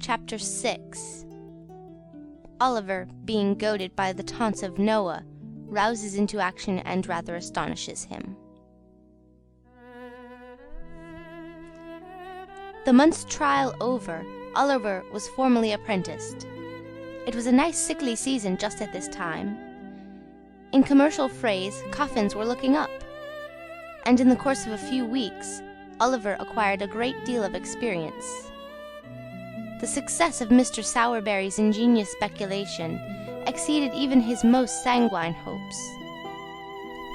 Chapter 6. Oliver, being goaded by the taunts of Noah, rouses into action and rather astonishes him. The month's trial over, Oliver was formally apprenticed. It was a nice sickly season just at this time. In commercial phrase, coffins were looking up. And in the course of a few weeks, Oliver acquired a great deal of experience. The success of Mr. Sowerberry's ingenious speculation exceeded even his most sanguine hopes.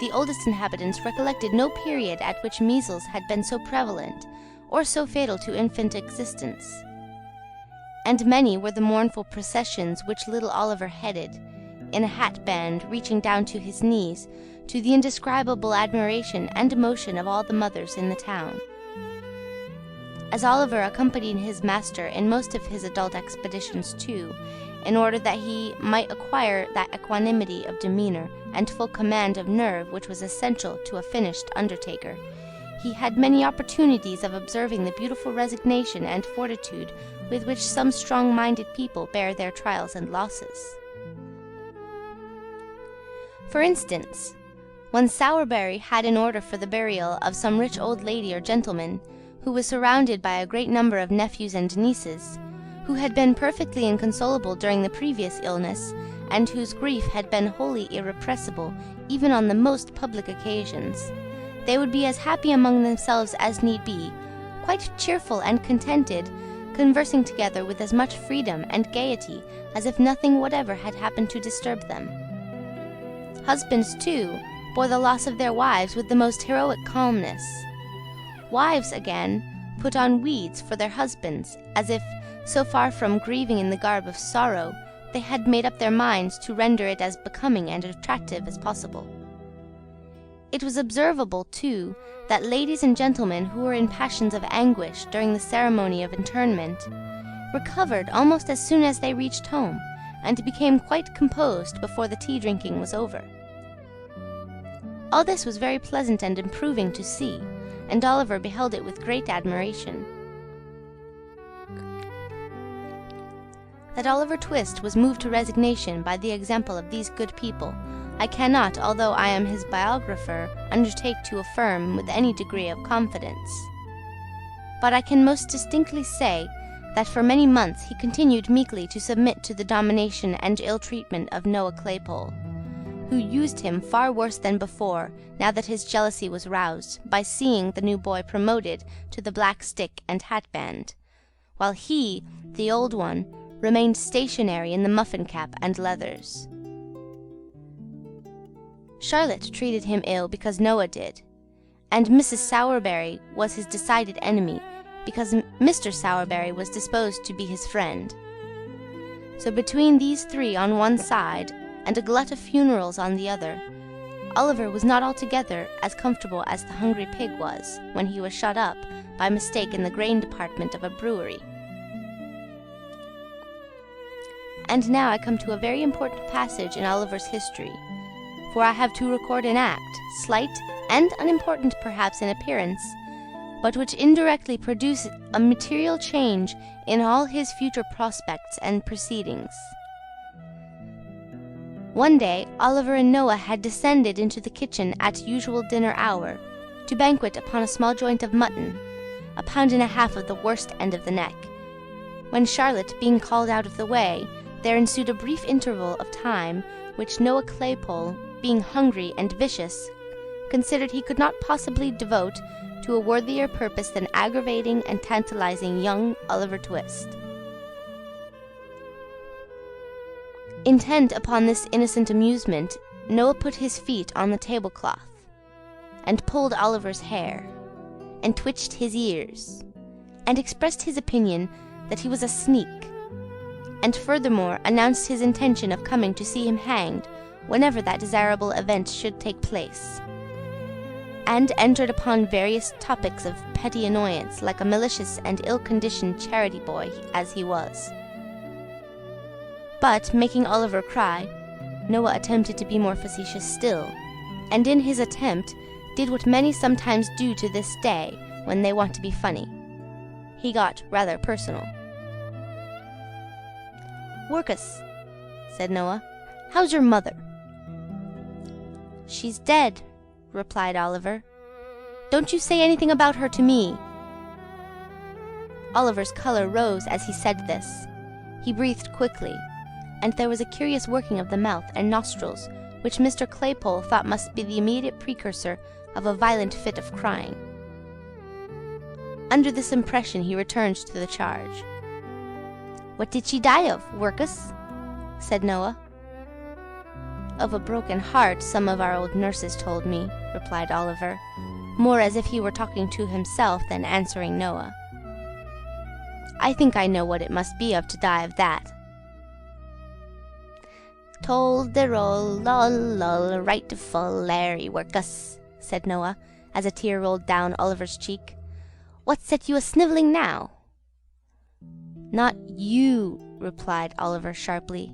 The oldest inhabitants recollected no period at which measles had been so prevalent or so fatal to infant existence. And many were the mournful processions which little Oliver headed, in a hat-band reaching down to his knees, to the indescribable admiration and emotion of all the mothers in the town. As Oliver accompanied his master in most of his adult expeditions too, in order that he might acquire that equanimity of demeanor and full command of nerve which was essential to a finished undertaker, he had many opportunities of observing the beautiful resignation and fortitude with which some strong-minded people bear their trials and losses. For instance, when Sowerberry had an order for the burial of some rich old lady or gentleman, who was surrounded by a great number of nephews and nieces, who had been perfectly inconsolable during the previous illness, and whose grief had been wholly irrepressible even on the most public occasions, they would be as happy among themselves as need be, quite cheerful and contented, conversing together with as much freedom and gaiety as if nothing whatever had happened to disturb them. Husbands, too, bore the loss of their wives with the most heroic calmness. Wives, again, put on weeds for their husbands, as if, so far from grieving in the garb of sorrow, they had made up their minds to render it as becoming and attractive as possible. It was observable, too, that ladies and gentlemen who were in passions of anguish during the ceremony of interment recovered almost as soon as they reached home, and became quite composed before the tea-drinking was over. All this was very pleasant and improving to see, and Oliver beheld it with great admiration. That Oliver Twist was moved to resignation by the example of these good people, I cannot, although I am his biographer, undertake to affirm with any degree of confidence. But I can most distinctly say that for many months he continued meekly to submit to the domination and ill-treatment of Noah Claypole, who used him far worse than before, now that his jealousy was roused, by seeing the new boy promoted to the black stick and hat-band, while he, the old one, remained stationary in the muffin-cap and leathers. Charlotte treated him ill because Noah did, and Mrs. Sowerberry was his decided enemy because Mr. Sowerberry was disposed to be his friend. So between these three on one side, and a glut of funerals on the other, Oliver was not altogether as comfortable as the hungry pig was when he was shut up by mistake in the grain department of a brewery. And now I come to a very important passage in Oliver's history, for I have to record an act, slight and unimportant perhaps in appearance, but which indirectly produced a material change in all his future prospects and proceedings. One day Oliver and Noah had descended into the kitchen at usual dinner hour, to banquet upon a small joint of mutton, 1.5 pounds of the worst end of the neck, when Charlotte being called out of the way, there ensued a brief interval of time, which Noah Claypole, being hungry and vicious, considered he could not possibly devote to a worthier purpose than aggravating and tantalizing young Oliver Twist. Intent upon this innocent amusement, Noah put his feet on the tablecloth, and pulled Oliver's hair, and twitched his ears, and expressed his opinion that he was a sneak, and furthermore announced his intention of coming to see him hanged whenever that desirable event should take place, and entered upon various topics of petty annoyance like a malicious and ill-conditioned charity boy as he was. But, making Oliver cry, Noah attempted to be more facetious still, and in his attempt did what many sometimes do to this day when they want to be funny. He got rather personal. "Workus," said Noah, "how's your mother?" "She's dead," replied Oliver. "Don't you say anything about her to me." Oliver's color rose as he said this. He breathed quickly, and there was a curious working of the mouth and nostrils, which Mr. Claypole thought must be the immediate precursor of a violent fit of crying. Under this impression he returned to the charge. "What did she die of, Workus?" said Noah. "Of a broken heart, some of our old nurses told me," replied Oliver, more as if he were talking to himself than answering Noah. "I think I know what it must be of to die of that." "Told the roll, lol, lol, right full Larry, Workus," said Noah, as a tear rolled down Oliver's cheek. "What set you a-snivelling now?" "Not you," replied Oliver sharply.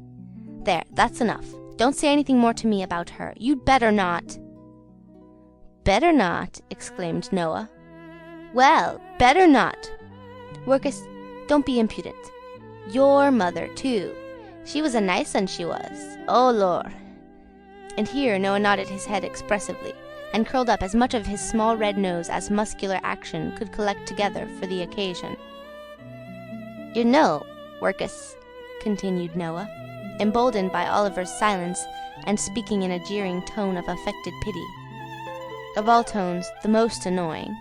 "There, that's enough. Don't say anything more to me about her. You'd better not." "Better not?" exclaimed Noah. "Well, better not. Workus, don't be impudent. Your mother, too. She was a nice one, she was. Oh, Lord." And here Noah nodded his head expressively, and curled up as much of his small red nose as muscular action could collect together for the occasion. "You know, Workus," continued Noah, emboldened by Oliver's silence and speaking in a jeering tone of affected pity, of all tones the most annoying,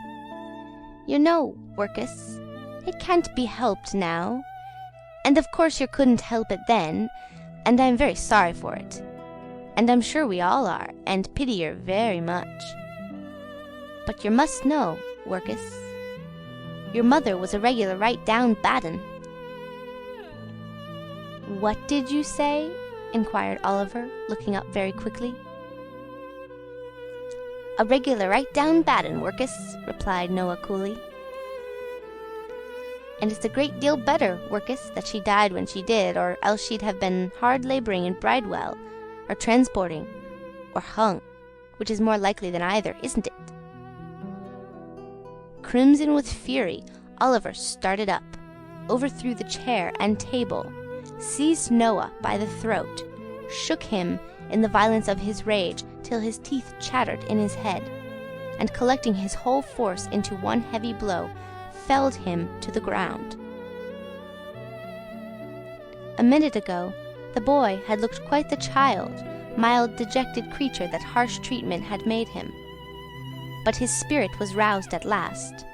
"you know, Workus, it can't be helped now, and of course you couldn't help it then, and I'm very sorry for it, and I'm sure we all are, and pity her very much. But you must know, Workus, your mother was a regular right-down bad un." "What did you say?" inquired Oliver, looking up very quickly. "A regular right-down bad un, Workus," replied Noah coolly. "And it's a great deal better, Workus, that she died when she did, or else she'd have been hard labouring in Bridewell, or transporting, or hung, which is more likely than either, isn't it?" Crimson with fury, Oliver started up, overthrew the chair and table, seized Noah by the throat, shook him in the violence of his rage till his teeth chattered in his head, and collecting his whole force into one heavy blow, felled him to the ground. A minute ago, the boy had looked quite the child, mild, dejected creature that harsh treatment had made him. But his spirit was roused at last.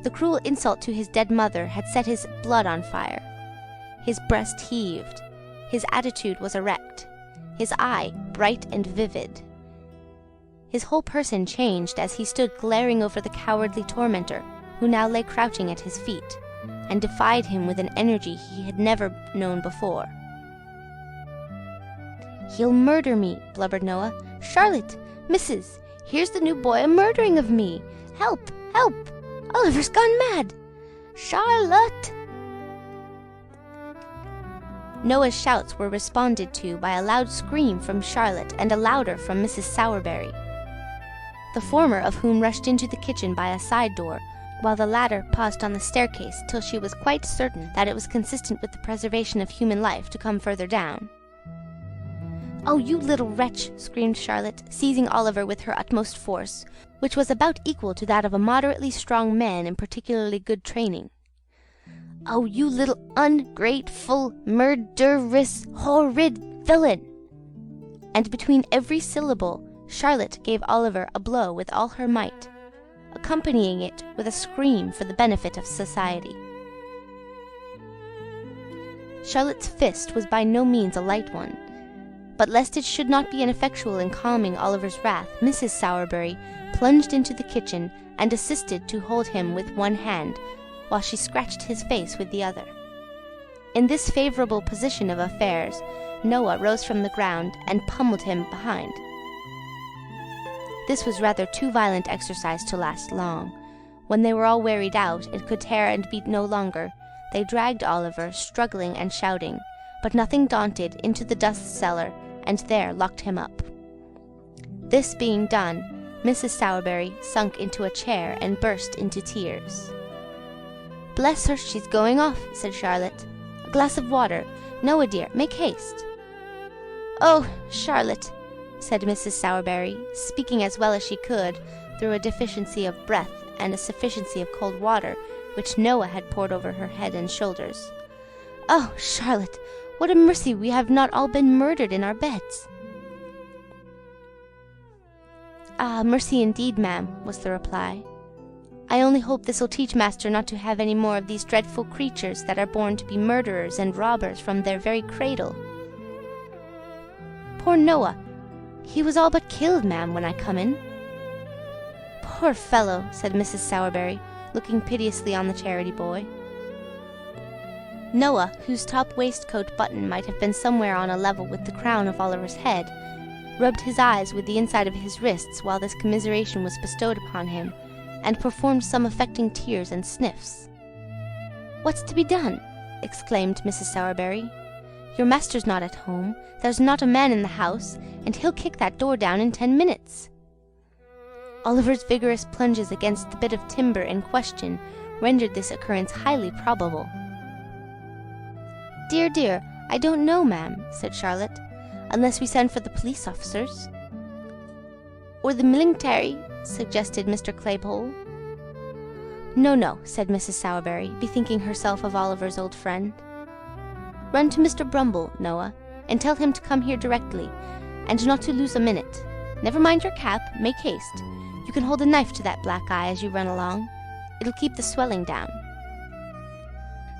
The cruel insult to his dead mother had set his blood on fire. His breast heaved. His attitude was erect. His eye bright and vivid. His whole person changed as he stood glaring over the cowardly tormentor, who now lay crouching at his feet, and defied him with an energy he had never known before. "He'll murder me," blubbered Noah. "Charlotte, Mrs., here's the new boy a-murdering of me. Help, help! Oliver's gone mad! Charlotte!" Noah's shouts were responded to by a loud scream from Charlotte and a louder from Mrs. Sowerberry, the former of whom rushed into the kitchen by a side door, while the latter paused on the staircase till she was quite certain that it was consistent with the preservation of human life to come further down. "Oh, you little wretch!" screamed Charlotte, seizing Oliver with her utmost force, which was about equal to that of a moderately strong man in particularly good training. "Oh, you little ungrateful, murderous, horrid villain!" And between every syllable, Charlotte gave Oliver a blow with all her might, accompanying it with a scream for the benefit of society. Charlotte's fist was by no means a light one, but lest it should not be ineffectual in calming Oliver's wrath, Mrs. Sowerberry plunged into the kitchen and assisted to hold him with one hand, while she scratched his face with the other. In this favourable position of affairs, Noah rose from the ground and pummeled him behind. This was rather too violent exercise to last long. When they were all wearied out, and could tear and beat no longer, they dragged Oliver, struggling and shouting, but nothing daunted, into the dust cellar, and there locked him up. This being done, Mrs. Sowerberry sunk into a chair and burst into tears. "Bless her, she's going off," said Charlotte. "A glass of water. Noah, dear, make haste." "Oh, Charlotte," said Mrs. Sowerberry, speaking as well as she could, through a deficiency of breath and a sufficiency of cold water which Noah had poured over her head and shoulders. "Oh, Charlotte, what a mercy we have not all been murdered in our beds!" "Ah, mercy indeed, ma'am," was the reply. "I only hope this'll teach master not to have any more of these dreadful creatures that are born to be murderers and robbers from their very cradle. Poor Noah, he was all but killed, ma'am, when I come in." "Poor fellow," said Mrs. Sowerberry, looking piteously on the charity boy. Noah, whose top waistcoat button might have been somewhere on a level with the crown of Oliver's head, rubbed his eyes with the inside of his wrists while this commiseration was bestowed upon him, and performed some affecting tears and sniffs. "What's to be done?" exclaimed Mrs. Sowerberry. "Your master's not at home, there's not a man in the house, and he'll kick that door down in 10 minutes." Oliver's vigorous plunges against the bit of timber in question rendered this occurrence highly probable. "Dear, dear, I don't know, ma'am," said Charlotte, "unless we send for the police officers." "Or the military," suggested Mr. Claypole. "No, no," said Mrs. Sowerberry, bethinking herself of Oliver's old friend. "Run to Mr. Bumble, Noah, and tell him to come here directly, and not to lose a minute. Never mind your cap, make haste. You can hold a knife to that black eye as you run along. It'll keep the swelling down."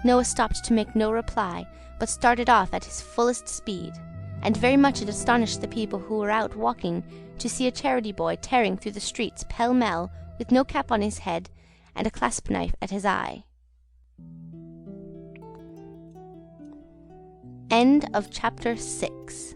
Noah stopped to make no reply, but started off at his fullest speed, and very much it astonished the people who were out walking to see a charity boy tearing through the streets pell-mell with no cap on his head and a clasp knife at his eye. End of chapter 6.